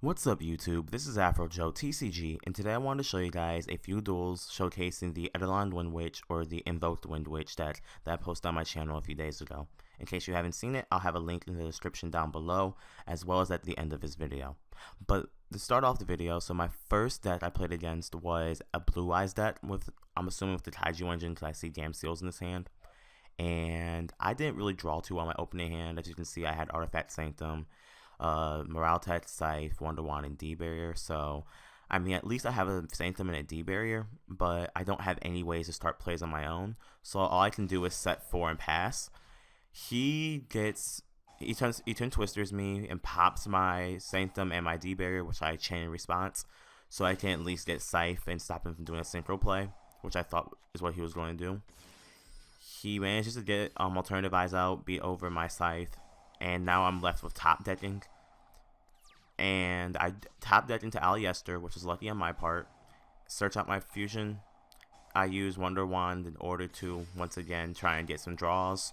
What's up YouTube, this is AfroJoeTCG, and today I want to show you guys a few duels showcasing the Eidolon Wind Witch or the Invoked Wind Witch that I posted on my channel a few days ago. In case you haven't seen it, I'll have a link in the description down below, as well as at the end of this video. But to start off the video, so my first deck I played against was a Blue Eyes deck with, I'm assuming with the Taiju engine because I see Damn Seals in this hand. And I didn't really draw too well my opening hand. As you can see, I had Artifact Sanctum, Morale-Tech, Scythe, Wonder Wand, and D-Barrier. So, I mean, at least I have a Sanctum and a D-Barrier, but I don't have any ways to start plays on my own. So all I can do is set 4 and pass. He Twin Twisters me and pops my Sanctum and my D-Barrier, which I chain in response. So I can at least get Scythe and stop him from doing a synchro play, which I thought is what he was going to do. He manages to get Alternative Eyes out, beat over my Scythe, and now I'm left with top decking. And I top decked into Aleister, which is lucky on my part. Search out my fusion. I use Wonder Wand in order to once again try and get some draws.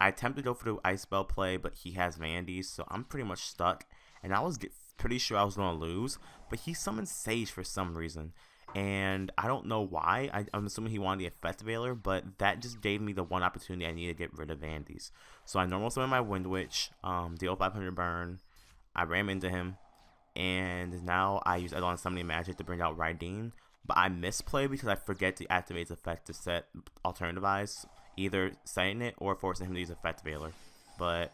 I attempted to go for the Ice Spell play, but he has Vandy's, so I'm pretty much stuck. And I was pretty sure I was going to lose, but he summoned Sage for some reason. And I don't know why. I'm assuming he wanted the Effect Veiler, but that just gave me the one opportunity I needed to get rid of Vandy's. So I normal summon my Wind Witch, deal 500 burn. I ram into him, and now I use Eidolon Summoning Magic to bring out Raideen. But I misplay because I forget to activate his effect to set Alternative Eyes, either setting it or forcing him to use Effect Veiler. But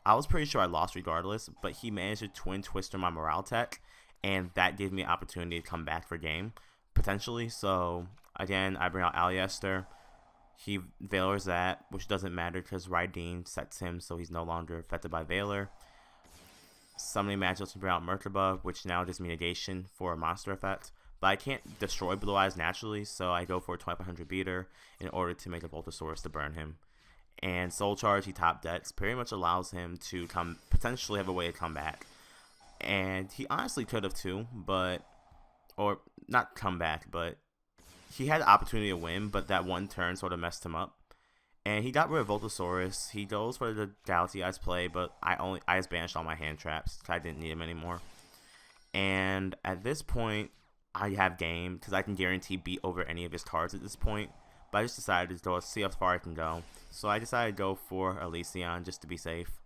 I was pretty sure I lost regardless, but he managed to Twin Twister my Morale-Tech, and that gave me an opportunity to come back for game, potentially. So again, I bring out Aleister. He Veilers that, which doesn't matter because Raideen sets him so he's no longer affected by Veiler. Summoning Magic to bring out Merkaba, which now gives me negation for a monster effect. But I can't destroy Blue Eyes naturally, so I go for a 2500 beater in order to make a Voltosaurus to burn him. And Soul Charge, he top decks, pretty much allows him to potentially have a way to come back. And he honestly could have too, or not come back, but he had the opportunity to win, but that one turn sort of messed him up. And he got rid of Voltosaurus. He goes for the Galaxy Eyes play, but I just banished all my hand traps because I didn't need him anymore. And at this point, I have game because I can guarantee beat over any of his cards at this point. But I just decided to go see how far I can go. So I decided to go for Elysion just to be safe.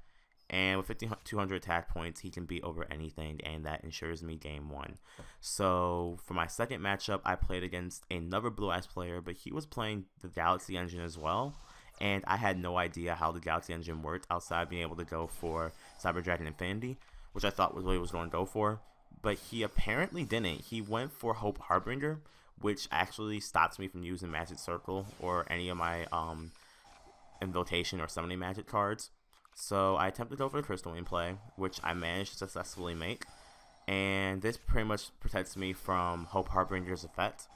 And with 5,200 attack points, he can beat over anything, and that ensures me game 1. So for my second matchup, I played against another Blue Eyes player, but he was playing the Galaxy engine as well. And I had no idea how the Galaxy engine worked outside being able to go for Cyber Dragon Infinity, which I thought was what he was going to go for. But he apparently didn't. He went for Hope Harbinger, which actually stops me from using Magic Circle or any of my Invocation or Summoning Magic cards. So I attempted to go for the Crystal Wing play, which I managed to successfully make. And this pretty much protects me from Hope Harbinger's effect.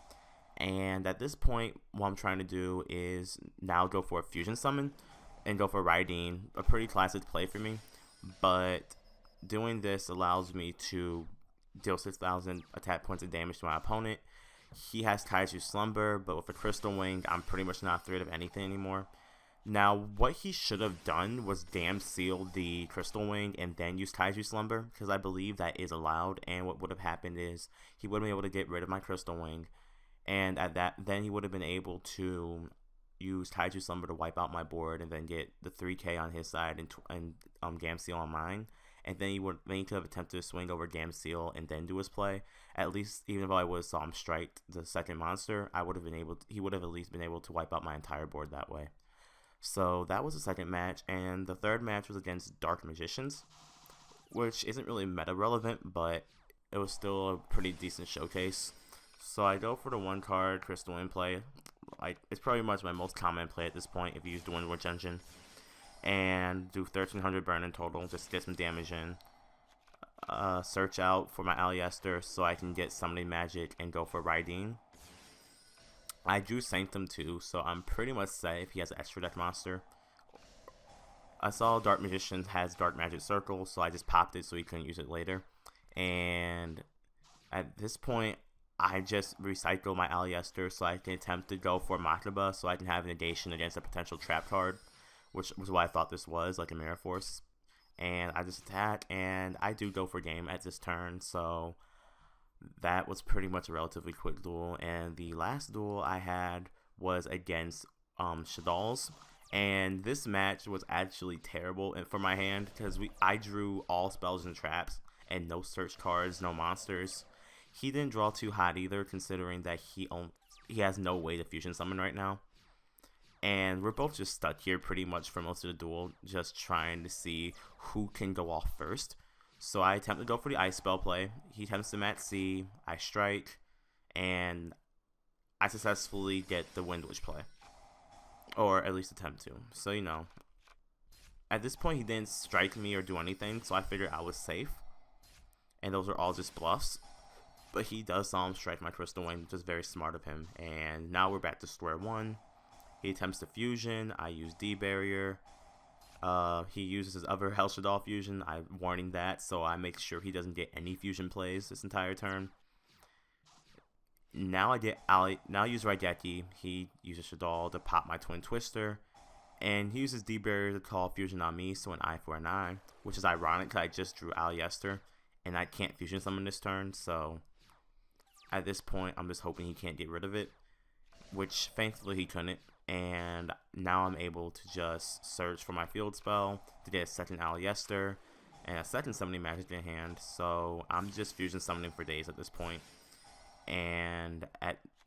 And at this point, what I'm trying to do is now go for a Fusion Summon and go for Raideen, a pretty classic play for me. But doing this allows me to deal 6,000 attack points of damage to my opponent. He has Taiju Slumber, but with a Crystal Wing, I'm pretty much not afraid of anything anymore. Now, what he should have done was Damn Seal the Crystal Wing and then use Taiju Slumber, because I believe that is allowed. And what would have happened is he would have been able to get rid of my Crystal Wing. And at that, then he would have been able to use Taiju Slumber to wipe out my board and then get the 3k on his side and Gamseel on mine. And then he could have attempted to swing over Gamseel and then do his play. At least, even though I would have saw him strike the second monster, he would have at least been able to wipe out my entire board that way. So that was the second match, and the third match was against Dark Magicians, which isn't really meta relevant, but it was still a pretty decent showcase. So I go for the one card Crystal Wind play. It's probably much my most common play at this point if you use the Wind Witch engine. And do 1,300 burn in total, just to get some damage in. Search out for my Aleister so I can get Summoning Magic and go for Raideen. I drew Sanctum too, so I'm pretty much set if he has an extra deck monster. I saw Dark Magician has Dark Magic Circle, so I just popped it so he couldn't use it later. And at this point, I just recycle my Aleister so I can attempt to go for Merkaba so I can have negation against a potential trap card, which was what I thought this was, like a Mirror Force. and I just attack, and I do go for game at this turn, so that was pretty much a relatively quick duel. And the last duel I had was against Shadal's, and this match was actually terrible for my hand because I drew all spells and traps and no search cards, no monsters. He didn't draw too hot either, considering that he has no way to fusion summon right now. And we're both just stuck here pretty much for most of the duel, just trying to see who can go off first. So I attempt to go for the ice spell play. He attempts to match C, I strike, and I successfully get the Wind Witch play. Or at least attempt to. So, you know, at this point he didn't strike me or do anything, so I figured I was safe. And those are all just bluffs. But he does strike my Crystal Wing, which is very smart of him. And now we're back to square one. He attempts to fusion. I use D barrier. He uses his other Hell Shadal fusion. I'm warning that, so I make sure he doesn't get any fusion plays this entire turn. Now I use Raigeki. He uses Shadal to pop my Twin Twister. And he uses D barrier to call fusion on me, so an eye for an eye. Which is ironic because I just drew Aleister. And I can't fusion summon this turn, so at this point I'm just hoping he can't get rid of it. Which thankfully he couldn't. And now I'm able to just search for my field spell to get a second Aleister and a second summoning magic in hand. So I'm just fusion summoning for days at this point. And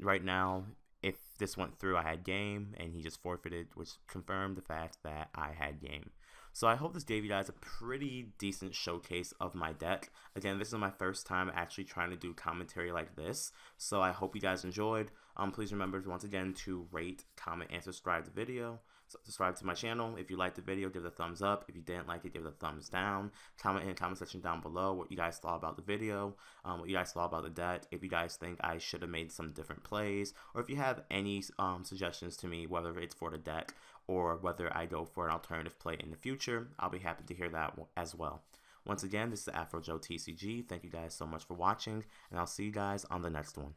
right now, if this went through, I had game, and he just forfeited, which confirmed the fact that I had game. So I hope this gave you guys a pretty decent showcase of my deck. Again, this is my first time actually trying to do commentary like this, so I hope you guys enjoyed. Please remember once again to rate, comment, and subscribe to the video. Subscribe to my channel. If you liked the video, give it a thumbs up. If you didn't like it, give it a thumbs down. Comment in the comment section down below what you guys thought about the video, what you guys thought about the deck, if you guys think I should have made some different plays, or if you have any suggestions to me, whether it's for the deck or whether I go for an alternative play in the future. I'll be happy to hear that as well. Once again, this is AfroJoeTCG. Thank you guys so much for watching, and I'll see you guys on the next one.